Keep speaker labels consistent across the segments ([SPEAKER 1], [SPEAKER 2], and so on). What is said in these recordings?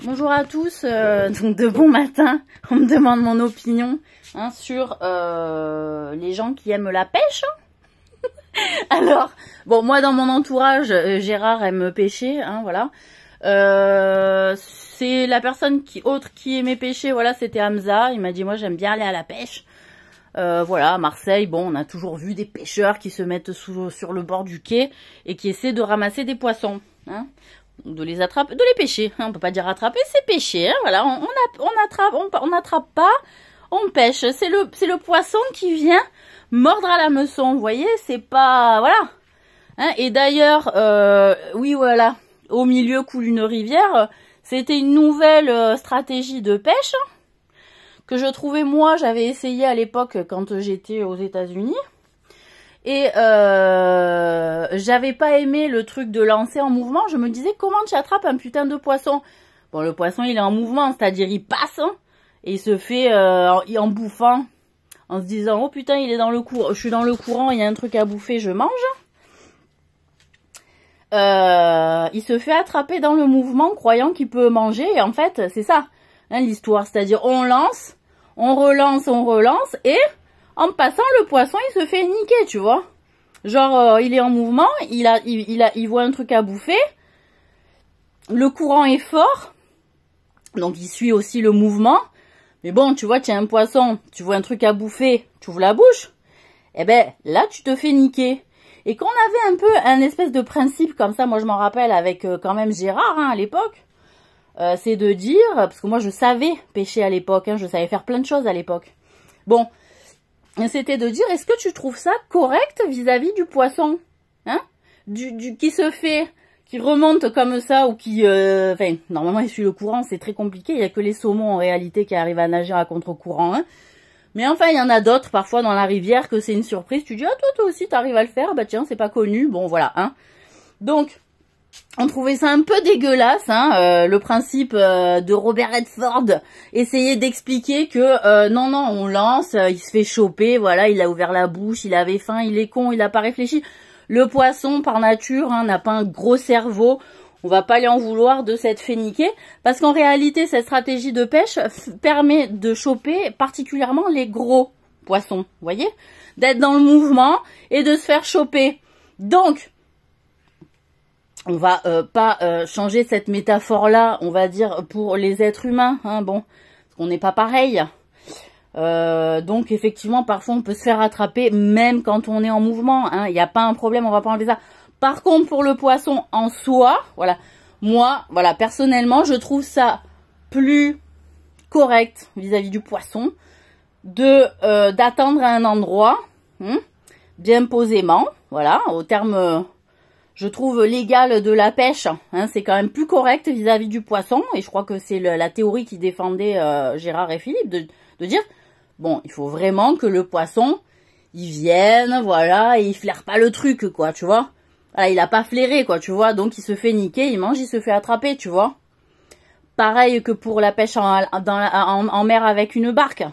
[SPEAKER 1] Bonjour à tous, donc de bon matin, on me demande mon opinion sur les gens qui aiment la pêche. Alors, bon, moi dans mon entourage, Gérard aime pêcher, voilà. C'est la personne qui aimait pêcher, voilà, c'était Hamza. Il m'a dit, moi j'aime bien aller à la pêche. Voilà, à Marseille, bon, on a toujours vu des pêcheurs qui se mettent sur le bord du quai et qui essaient de ramasser des poissons, de les attraper, de les pêcher. On peut pas dire attraper, c'est pêcher. Voilà, on n'attrape pas, on pêche. C'est le poisson qui vient mordre à l'hameçon. Vous voyez, c'est pas voilà. Et d'ailleurs, oui, voilà, au milieu coule une rivière. C'était une nouvelle stratégie de pêche que je trouvais, moi, j'avais essayé à l'époque quand j'étais aux États-Unis. Et j'avais pas aimé le truc de lancer en mouvement. Je me disais, comment tu attrapes un putain de poisson? Bon, le poisson, il est en mouvement, c'est-à-dire il passe, et il se fait en bouffant, en se disant, oh putain, il est dans le courant, je suis dans le courant, il y a un truc à bouffer, je mange. Il se fait attraper dans le mouvement, croyant qu'il peut manger, et en fait, c'est ça, l'histoire. C'est-à-dire, on lance, on relance, et en passant, le poisson, il se fait niquer, tu vois. Genre, il est en mouvement, il voit un truc à bouffer. Le courant est fort. Donc, il suit aussi le mouvement. Mais bon, tu vois, tu as un poisson, tu vois un truc à bouffer, tu ouvres la bouche. Eh ben, là, tu te fais niquer. Et qu'on avait un peu un espèce de principe comme ça, moi, je m'en rappelle avec quand même Gérard, à l'époque. C'est de dire, parce que moi, je savais pêcher à l'époque, je savais faire plein de choses à l'époque. Bon. C'était de dire, est-ce que tu trouves ça correct vis-à-vis du poisson, qui se fait, qui remonte comme ça, ou qui, enfin, normalement il suit le courant, c'est très compliqué, il n'y a que les saumons en réalité qui arrivent à nager à contre-courant, mais enfin il y en a d'autres parfois dans la rivière que c'est une surprise, tu dis, ah toi aussi t'arrives à le faire, bah tiens c'est pas connu, bon voilà, donc on trouvait ça un peu dégueulasse, le principe de Robert Redford, essayer d'expliquer que non, on lance, il se fait choper, voilà, il a ouvert la bouche, il avait faim, il est con, il a pas réfléchi. Le poisson, par nature, n'a pas un gros cerveau, on va pas lui en vouloir de s'être fait niquer, parce qu'en réalité, cette stratégie de pêche permet de choper particulièrement les gros poissons, vous voyez, d'être dans le mouvement et de se faire choper. Donc, on va pas changer cette métaphore-là, on va dire, pour les êtres humains, bon, parce qu'on n'est pas pareil. Donc, effectivement, parfois, on peut se faire attraper, même quand on est en mouvement, il n'y a pas un problème, on va pas enlever ça. Par contre, pour le poisson en soi, voilà, moi, voilà, personnellement, je trouve ça plus correct vis-à-vis du poisson, d'attendre à un endroit, bien posément, voilà, au terme... je trouve légal de la pêche, c'est quand même plus correct vis-à-vis du poisson, et je crois que c'est la théorie qui défendait Gérard et Philippe, de dire, bon, il faut vraiment que le poisson, il vienne, voilà, et il flaire pas le truc, quoi, tu vois. Voilà, il a pas flairé, quoi, tu vois, donc il se fait niquer, il mange, il se fait attraper, tu vois. Pareil que pour la pêche en mer avec une barque.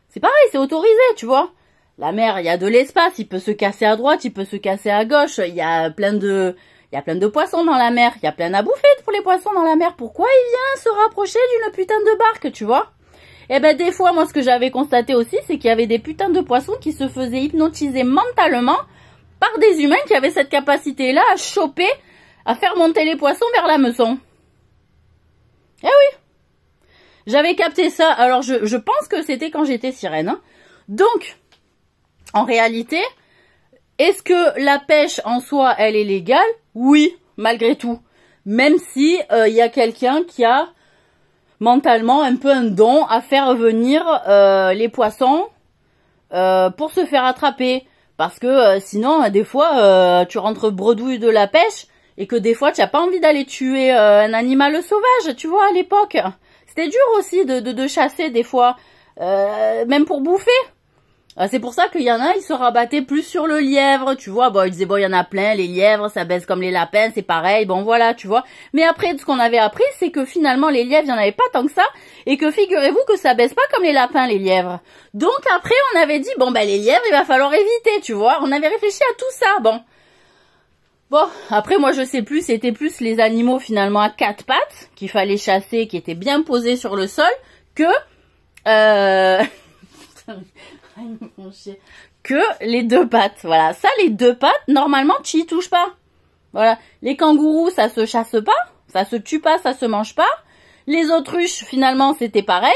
[SPEAKER 1] C'est pareil, c'est autorisé, tu vois. La mer, il y a de l'espace, il peut se casser à droite, il peut se casser à gauche, il y a plein de poissons dans la mer, il y a plein à bouffer pour les poissons dans la mer. Pourquoi il vient se rapprocher d'une putain de barque, tu vois? Eh ben, des fois, moi, ce que j'avais constaté aussi, c'est qu'il y avait des putains de poissons qui se faisaient hypnotiser mentalement par des humains qui avaient cette capacité-là à choper, à faire monter les poissons vers l'hameçon. Eh oui! J'avais capté ça, alors je pense que c'était quand j'étais sirène, Donc, en réalité, est-ce que la pêche en soi, elle est légale? Oui, malgré tout. Même si y a quelqu'un qui a mentalement un peu un don à faire venir les poissons pour se faire attraper. Parce que sinon, des fois, tu rentres bredouille de la pêche et que des fois, tu n'as pas envie d'aller tuer un animal sauvage, tu vois, à l'époque. C'était dur aussi de chasser des fois, même pour bouffer. C'est pour ça qu'il y en a, ils se rabattaient plus sur le lièvre, tu vois. Bon, ils disaient, bon, il y en a plein, les lièvres, ça baisse comme les lapins, c'est pareil, bon, voilà, tu vois. Mais après, ce qu'on avait appris, c'est que finalement, les lièvres, il n'y en avait pas tant que ça, et que figurez-vous que ça baisse pas comme les lapins, les lièvres. Donc après, on avait dit, bon, ben, les lièvres, il va falloir éviter, tu vois. On avait réfléchi à tout ça, bon. Bon, après, moi, je sais plus, c'était plus les animaux, finalement, à quatre pattes, qu'il fallait chasser, qui étaient bien posés sur le sol, que que les deux pattes. Voilà, ça, les deux pattes, normalement, tu y touches pas. Voilà, les kangourous, ça se chasse pas, ça se tue pas, ça se mange pas. Les autruches, finalement, c'était pareil.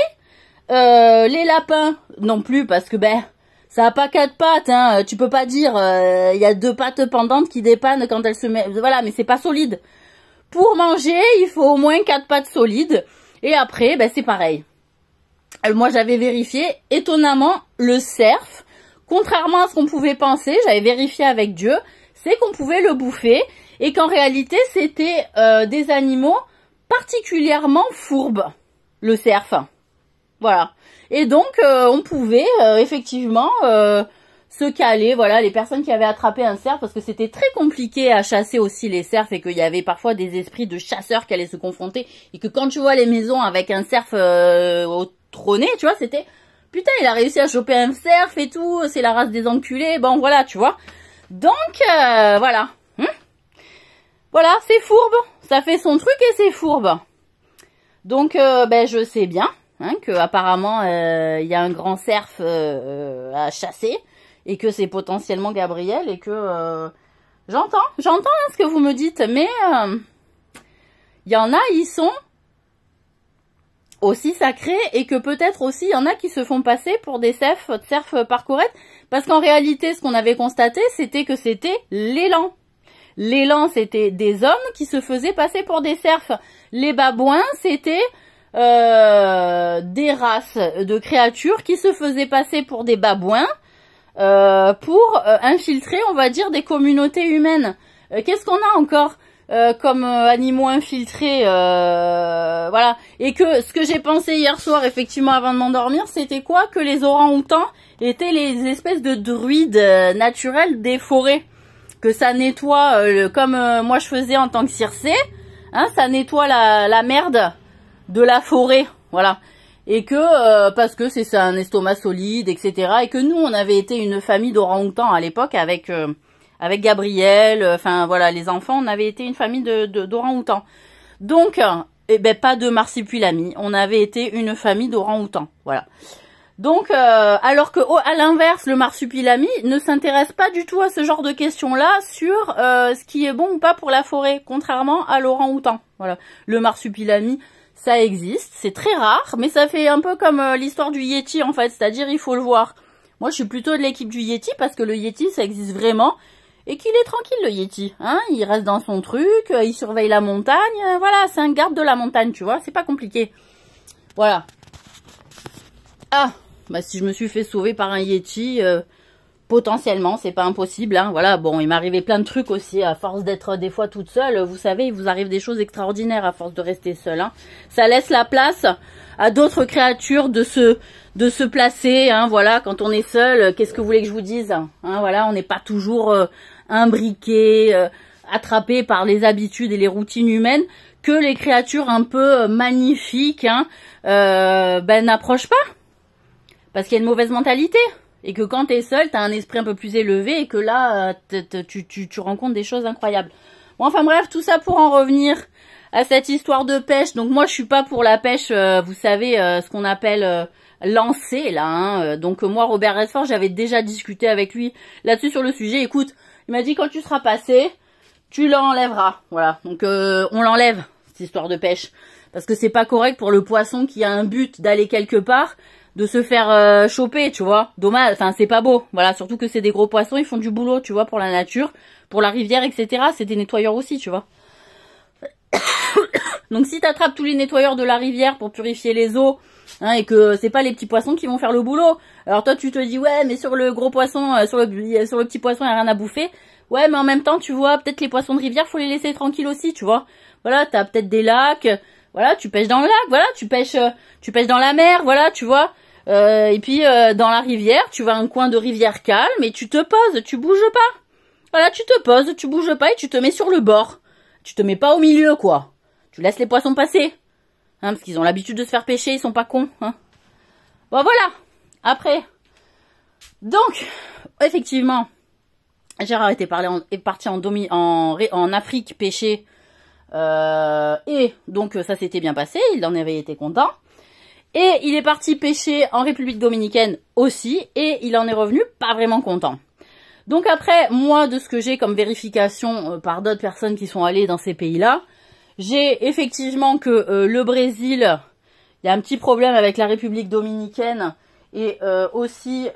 [SPEAKER 1] Les lapins, non plus, parce que ben, ça a pas quatre pattes. Hein. Tu peux pas dire, il y a deux pattes pendantes qui dépannent quand elles se mettent. Voilà, mais c'est pas solide. Pour manger, il faut au moins quatre pattes solides. Et après, ben c'est pareil. Moi, j'avais vérifié, étonnamment, le cerf, contrairement à ce qu'on pouvait penser, j'avais vérifié avec Dieu, c'est qu'on pouvait le bouffer et qu'en réalité, c'était des animaux particulièrement fourbes, le cerf. Voilà. Et donc, on pouvait effectivement se caler, voilà, les personnes qui avaient attrapé un cerf, parce que c'était très compliqué à chasser aussi les cerfs et qu'il y avait parfois des esprits de chasseurs qui allaient se confronter et que quand tu vois les maisons avec un cerf au trôné, tu vois, c'était putain, il a réussi à choper un cerf et tout, c'est la race des enculés, bon voilà, tu vois. Donc, voilà. Voilà, c'est fourbe, ça fait son truc et c'est fourbe. Donc, ben, je sais bien hein, que apparemment il y a un grand cerf à chasser et que c'est potentiellement Gabriel et que j'entends hein, ce que vous me dites, mais il y en a, ils sont aussi sacrés et que peut-être aussi il y en a qui se font passer pour des cerfs parcourettes parce qu'en réalité, ce qu'on avait constaté, c'était que c'était l'élan. L'élan, c'était des hommes qui se faisaient passer pour des cerfs. Les babouins, c'était des races de créatures qui se faisaient passer pour des babouins pour infiltrer, on va dire, des communautés humaines. Qu'est-ce qu'on a encore comme animaux infiltrés voilà. Et que ce que j'ai pensé hier soir, effectivement, avant de m'endormir, c'était quoi? Que les orang-outans étaient les espèces de druides naturels des forêts. Que ça nettoie, comme moi je faisais en tant que Circé, hein, ça nettoie la merde de la forêt, voilà. Et que, parce que c'est un estomac solide, etc. Et que nous, on avait été une famille d'orang-outans à l'époque avec Gabriel, enfin voilà, les enfants, on avait été une famille d'orang-outans. Donc, eh ben, pas de marsupilami, on avait été une famille d'orang-outans, voilà. Donc, alors que à l'inverse, le marsupilami ne s'intéresse pas du tout à ce genre de questions-là sur ce qui est bon ou pas pour la forêt, contrairement à l'orang-outan. Voilà, le marsupilami, ça existe, c'est très rare, mais ça fait un peu comme l'histoire du Yeti en fait, c'est-à-dire il faut le voir. Moi, je suis plutôt de l'équipe du Yeti parce que le Yeti, ça existe vraiment et qu'il est tranquille le Yeti. Hein, il reste dans son truc, il surveille la montagne, voilà, c'est un garde de la montagne, tu vois, c'est pas compliqué. Voilà. Ah, bah si je me suis fait sauver par un Yeti, potentiellement, c'est pas impossible. Hein, voilà, bon, il m'arrivait plein de trucs aussi, à force d'être des fois toute seule. Vous savez, il vous arrive des choses extraordinaires à force de rester seule. Hein. Ça laisse la place à d'autres créatures de se placer. Hein, voilà, quand on est seul, qu'est-ce que vous voulez que je vous dise hein, voilà, on n'est pas toujours imbriqué, attrapé par les habitudes et les routines humaines, que les créatures un peu magnifiques hein, ben, n'approchent pas. Parce qu'il y a une mauvaise mentalité. Et que quand t'es seul, t'as un esprit un peu plus élevé et que là, tu rencontres des choses incroyables. Bon, enfin bref, tout ça pour en revenir à cette histoire de pêche. Donc moi, je suis pas pour la pêche, vous savez, ce qu'on appelle lancer, là. Hein. Donc moi, Robert Redford, j'avais déjà discuté avec lui là-dessus sur le sujet. Écoute, il m'a dit quand tu seras passé, tu l'enlèveras. Voilà, donc on l'enlève, cette histoire de pêche. Parce que c'est pas correct pour le poisson qui a un but d'aller quelque part, de se faire choper, tu vois. Dommage, enfin c'est pas beau. Voilà, surtout que c'est des gros poissons, ils font du boulot, tu vois, pour la nature, pour la rivière, etc. C'est des nettoyeurs aussi, tu vois. Donc si t'attrapes tous les nettoyeurs de la rivière pour purifier les eaux, hein, et que c'est pas les petits poissons qui vont faire le boulot. Alors toi tu te dis ouais mais sur le gros poisson, sur le petit poisson il y a rien à bouffer. Ouais mais en même temps tu vois peut-être les poissons de rivière faut les laisser tranquilles aussi, tu vois. Voilà, t'as peut-être des lacs, voilà, tu pêches dans le lac, voilà, tu pêches dans la mer, voilà, tu vois. Et puis dans la rivière, tu vas à un coin de rivière calme et tu te poses, tu bouges pas. Voilà, tu te poses, tu bouges pas et tu te mets sur le bord. Tu te mets pas au milieu, quoi. Tu laisses les poissons passer. Hein, parce qu'ils ont l'habitude de se faire pêcher, ils sont pas cons. Hein. Bon, voilà. Après. Donc, effectivement, Gérard était parti en Afrique pêcher Et donc ça s'était bien passé, il en avait été content. Et il est parti pêcher en République Dominicaine aussi, et il en est revenu pas vraiment content. Donc après, moi, de ce que j'ai comme vérification par d'autres personnes qui sont allées dans ces pays-là, j'ai effectivement que le Brésil, il y a un petit problème avec la République Dominicaine, et aussi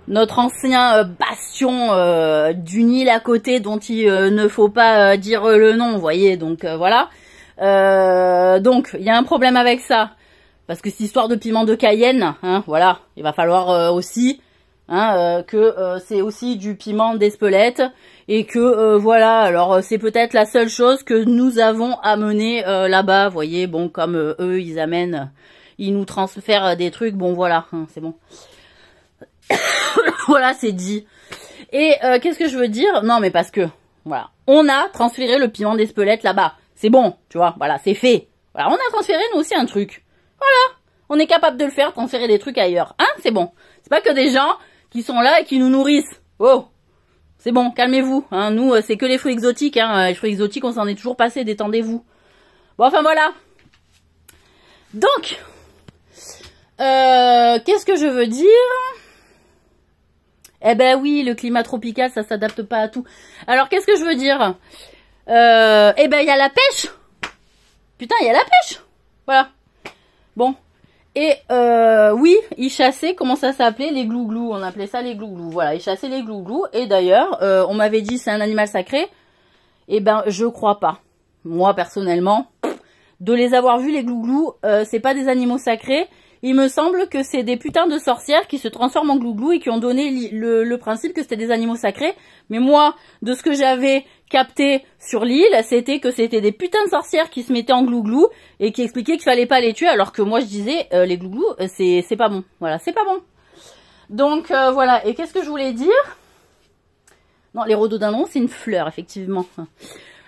[SPEAKER 1] notre ancien bastion d'une île à côté dont il ne faut pas dire le nom, vous voyez, donc voilà. Donc il y a un problème avec ça, parce que cette histoire de piment de Cayenne, hein, voilà, il va falloir aussi que c'est aussi du piment d'Espelette, et que voilà, alors c'est peut-être la seule chose que nous avons amené là-bas, vous voyez, bon, comme eux ils amènent, ils nous transfèrent des trucs, bon voilà, hein, c'est bon. Voilà, c'est dit. Et qu'est-ce que je veux dire? Non, mais parce que, voilà, on a transféré le piment d'Espelette là-bas. C'est bon, tu vois, voilà, c'est fait. Voilà, on a transféré nous aussi un truc. Voilà, on est capable de le faire, transférer des trucs ailleurs. Hein, c'est bon. C'est pas que des gens qui sont là et qui nous nourrissent. Oh, c'est bon, calmez-vous. Hein, nous, c'est que les fruits exotiques. Hein, les fruits exotiques, on s'en est toujours passé, détendez-vous. Bon, enfin voilà. Donc, qu'est-ce que je veux dire? Eh ben oui, le climat tropical, ça s'adapte pas à tout. Alors, qu'est-ce que je veux dire? Eh ben, il y a la pêche. Putain, il y a la pêche. Voilà. Bon. Et, oui, ils chassaient, comment ça s'appelait? Les glouglous. On appelait ça les glouglous. Voilà, ils chassaient les glouglous. Et d'ailleurs, on m'avait dit c'est un animal sacré. Eh ben, je crois pas. Moi, personnellement, de les avoir vus, les glouglous, c'est pas des animaux sacrés. Il me semble que c'est des putains de sorcières qui se transforment en glouglous et qui ont donné le principe que c'était des animaux sacrés. Mais moi, de ce que j'avais capté sur l'île, c'était que c'était des putains de sorcières qui se mettaient en glouglous et qui expliquaient qu'il fallait pas les tuer, alors que moi je disais, les glouglous, c'est pas bon. Voilà, c'est pas bon. Donc voilà, et qu'est-ce que je voulais dire? Non, les rhododendrons, c'est une fleur, effectivement.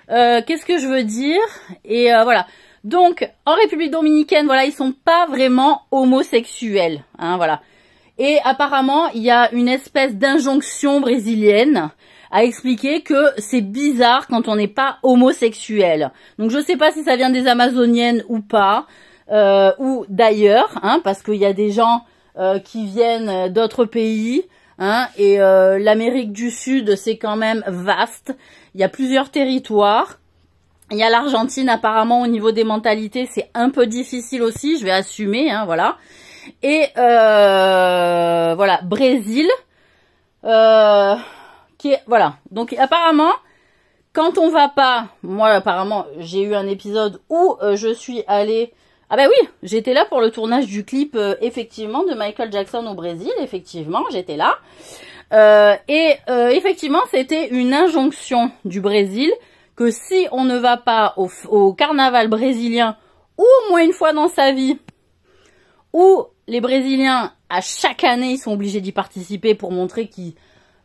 [SPEAKER 1] Qu'est-ce que je veux dire? Et voilà. Donc, en République Dominicaine, voilà, ils sont pas vraiment homosexuels, hein, voilà. Et apparemment, il y a une espèce d'injonction brésilienne à expliquer que c'est bizarre quand on n'est pas homosexuel. Donc, je sais pas si ça vient des Amazoniennes ou pas, ou d'ailleurs, hein, parce qu'il y a des gens qui viennent d'autres pays, hein, et l'Amérique du Sud, c'est quand même vaste. Il y a plusieurs territoires. Il y a l'Argentine, apparemment, au niveau des mentalités, c'est un peu difficile aussi, je vais assumer, hein, voilà. Et, voilà, Brésil, qui est, voilà. Donc, apparemment, quand on va pas, moi, apparemment, j'ai eu un épisode où je suis allée, ah ben oui, j'étais là pour le tournage du clip, effectivement, de Michael Jackson au Brésil, effectivement, j'étais là. Effectivement, c'était une injonction du Brésil, que si on ne va pas au carnaval brésilien, ou au moins une fois dans sa vie, où les Brésiliens, à chaque année, ils sont obligés d'y participer pour montrer qu'ils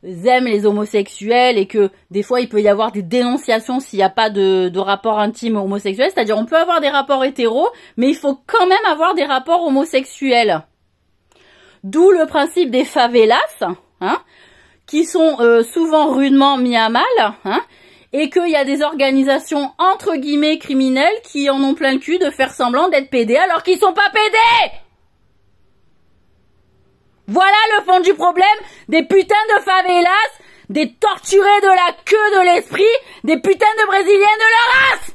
[SPEAKER 1] aiment les homosexuels et que des fois, il peut y avoir des dénonciations s'il n'y a pas de rapport intime homosexuel. C'est-à-dire, on peut avoir des rapports hétéros, mais il faut quand même avoir des rapports homosexuels. D'où le principe des favelas, hein, qui sont souvent rudement mis à mal, hein, et qu'il y a des organisations entre guillemets criminelles qui en ont plein le cul de faire semblant d'être pédés alors qu'ils sont pas pédés. Voilà le fond du problème des putains de favelas, des torturés de la queue de l'esprit, des putains de Brésiliens de leur race.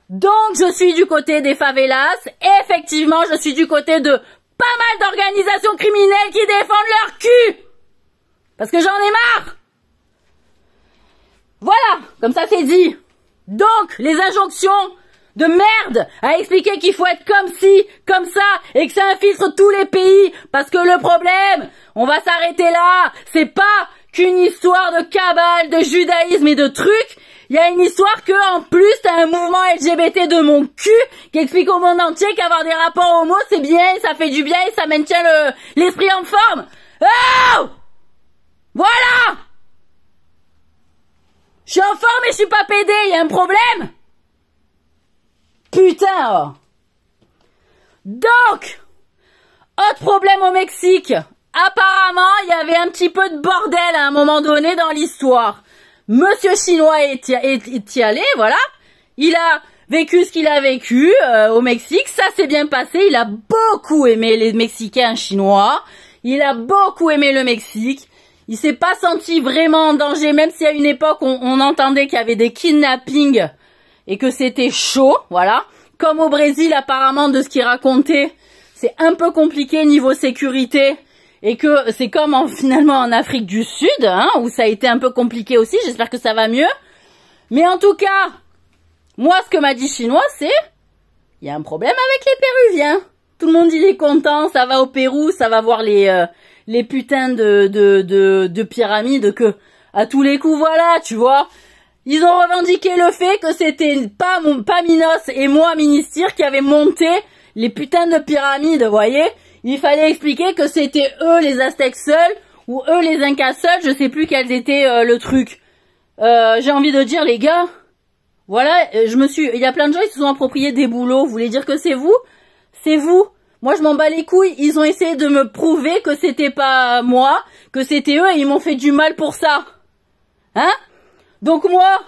[SPEAKER 1] Donc je suis du côté des favelas, et effectivement je suis du côté de pas mal d'organisations criminelles qui défendent leur cul. Parce que j'en ai marre. Voilà, comme ça c'est dit. Donc, les injonctions de merde à expliquer qu'il faut être comme ci, comme ça, et que ça infiltre tous les pays. Parce que le problème, on va s'arrêter là, c'est pas qu'une histoire de cabale, de judaïsme et de trucs. Il y a une histoire que, en plus, t'as un mouvement LGBT de mon cul qui explique au monde entier qu'avoir des rapports homo, c'est bien, ça fait du bien et ça maintient l'esprit en forme. Oh! Voilà! Je suis en forme et je suis pas pédé, il y a un problème? Putain! Donc, autre problème au Mexique. apparemment, il y avait un petit peu de bordel à un moment donné dans l'histoire. Monsieur Chinois est allé, voilà. Il a vécu ce qu'il a vécu au Mexique. Ça s'est bien passé. Il a beaucoup aimé les Mexicains chinois. Il a beaucoup aimé le Mexique. Il s'est pas senti vraiment en danger, même si à une époque, on entendait qu'il y avait des kidnappings et que c'était chaud, voilà. Comme au Brésil, apparemment, de ce qu'il racontait, c'est un peu compliqué niveau sécurité. Et que c'est comme finalement en Afrique du Sud, hein, où ça a été un peu compliqué aussi. J'espère que ça va mieux. Mais en tout cas, moi, ce que m'a dit Chinois, c'est il y a un problème avec les Péruviens. Tout le monde il est content, ça va au Pérou, ça va voir les putains de pyramides que à tous les coups, voilà, tu vois. Ils ont revendiqué le fait que c'était pas Minos et moi, Ministère, qui avaient monté les putains de pyramides, vous voyez. Il fallait expliquer que c'était eux les Aztèques seuls ou eux les Incas seuls, je sais plus quels étaient le truc. J'ai envie de dire les gars, voilà, il y a plein de gens qui se sont appropriés des boulots, vous voulez dire que c'est vous? C'est vous. Moi je m'en bats les couilles, ils ont essayé de me prouver que c'était pas moi, que c'était eux et ils m'ont fait du mal pour ça. Hein? Donc moi,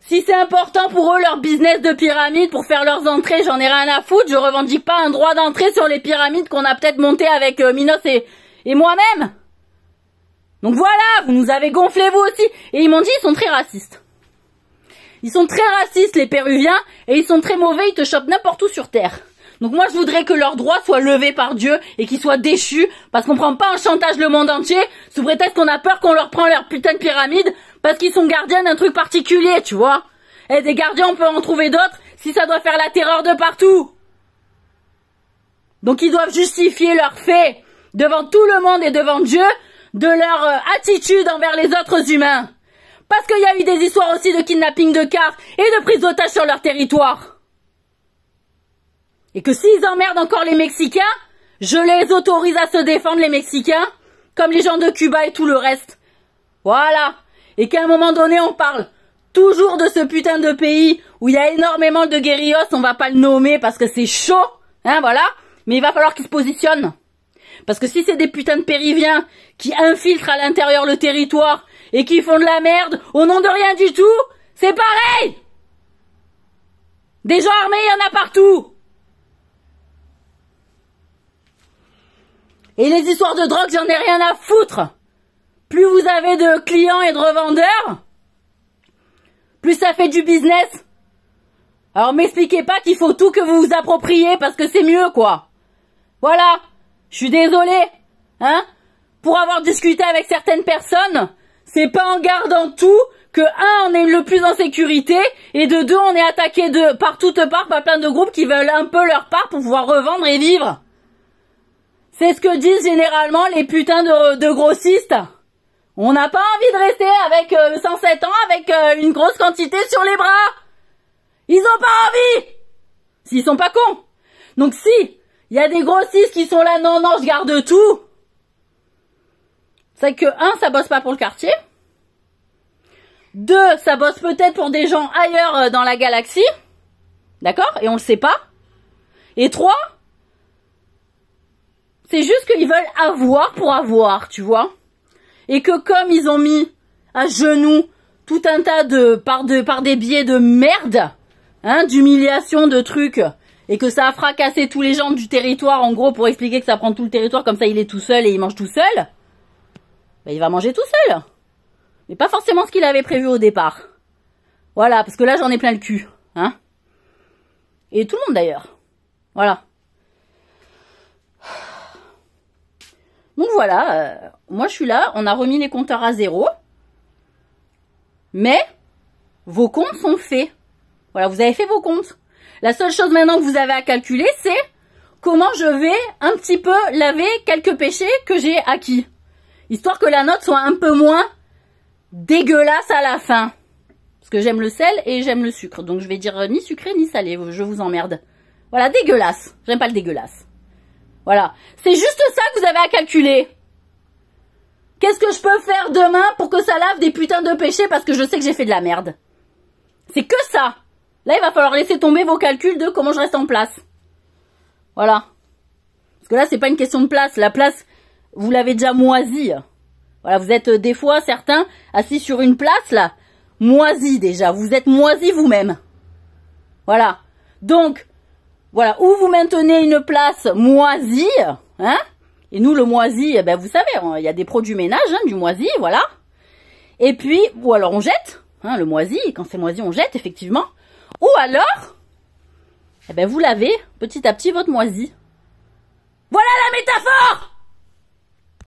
[SPEAKER 1] si c'est important pour eux leur business de pyramide pour faire leurs entrées, j'en ai rien à foutre. Je revendique pas un droit d'entrée sur les pyramides qu'on a peut-être montées avec Minos et moi-même. Donc voilà, vous nous avez gonflé vous aussi. Et ils m'ont dit, ils sont très racistes. Ils sont très racistes les Péruviens et ils sont très mauvais, ils te chopent n'importe où sur terre. Donc moi je voudrais que leurs droits soient levés par Dieu et qu'ils soient déchus parce qu'on prend pas en chantage le monde entier sous prétexte qu'on a peur qu'on leur prend leur putain de pyramide parce qu'ils sont gardiens d'un truc particulier, tu vois. Et des gardiens on peut en trouver d'autres si ça doit faire la terreur de partout. Donc ils doivent justifier leurs faits devant tout le monde et devant Dieu de leur attitude envers les autres humains. Parce qu'il y a eu des histoires aussi de kidnapping de cars et de prise d'otages sur leur territoire. Et que s'ils emmerdent encore les Mexicains, je les autorise à se défendre les Mexicains, comme les gens de Cuba et tout le reste. Voilà. Et qu'à un moment donné, on parle toujours de ce putain de pays où il y a énormément de guerrillos, on va pas le nommer parce que c'est chaud, hein, voilà. Mais il va falloir qu'ils se positionnent. Parce que si c'est des putains de Péruviens qui infiltrent à l'intérieur le territoire et qui font de la merde au nom de rien du tout, c'est pareil. Des gens armés, il y en a partout. Et les histoires de drogue, j'en ai rien à foutre. Plus vous avez de clients et de revendeurs, plus ça fait du business. Alors m'expliquez pas qu'il faut tout que vous vous appropriez parce que c'est mieux, quoi. Voilà. Je suis désolée, hein. Pour avoir discuté avec certaines personnes, c'est pas en gardant tout que, un, on est le plus en sécurité, et de deux, on est attaqué par toutes parts par plein de groupes qui veulent un peu leur part pour pouvoir revendre et vivre. C'est ce que disent généralement les putains de grossistes. On n'a pas envie de rester avec 107 ans avec une grosse quantité sur les bras. Ils ont pas envie. S'ils sont pas cons. Donc si il y a des grossistes qui sont là, non, je garde tout. C'est que, un, ça bosse pas pour le quartier. Deux, ça bosse peut-être pour des gens ailleurs dans la galaxie. D'accord? Et on le sait pas. Et trois, c'est juste qu'ils veulent avoir pour avoir, tu vois. Et que comme ils ont mis à genoux tout un tas par des biais de merde, hein, d'humiliation, de trucs, et que ça a fracassé tous les gens du territoire, en gros, pour expliquer que ça prend tout le territoire, comme ça il est tout seul et il mange tout seul, ben il va manger tout seul. Mais pas forcément ce qu'il avait prévu au départ. Voilà, parce que là j'en ai plein le cul, hein. Et tout le monde d'ailleurs. Voilà. Donc voilà, moi je suis là, on a remis les compteurs à zéro. Mais vos comptes sont faits. Voilà, vous avez fait vos comptes. La seule chose maintenant que vous avez à calculer, c'est comment je vais un petit peu laver quelques péchés que j'ai acquis. Histoire que la note soit un peu moins dégueulasse à la fin. Parce que j'aime le sel et j'aime le sucre. Donc je vais dire ni sucré ni salé, je vous emmerde. Voilà, dégueulasse. J'aime pas le dégueulasse. Voilà. C'est juste ça que vous avez à calculer. Qu'est-ce que je peux faire demain pour que ça lave des putains de péchés parce que je sais que j'ai fait de la merde? C'est que ça. Là, il va falloir laisser tomber vos calculs de comment je reste en place. Voilà. Parce que là, c'est pas une question de place. La place, vous l'avez déjà moisi. Voilà, vous êtes des fois certains assis sur une place là, moisi déjà. Vous êtes moisi vous-même. Voilà. Donc, voilà, où vous maintenez une place moisie, hein. Et nous, le moisi, ben, vous savez, il y a des produits ménage, hein, du moisi, voilà. Et puis, ou alors on jette, hein, le moisi, quand c'est moisi, on jette, effectivement. Ou alors, eh ben, vous lavez petit à petit votre moisi. Voilà la métaphore!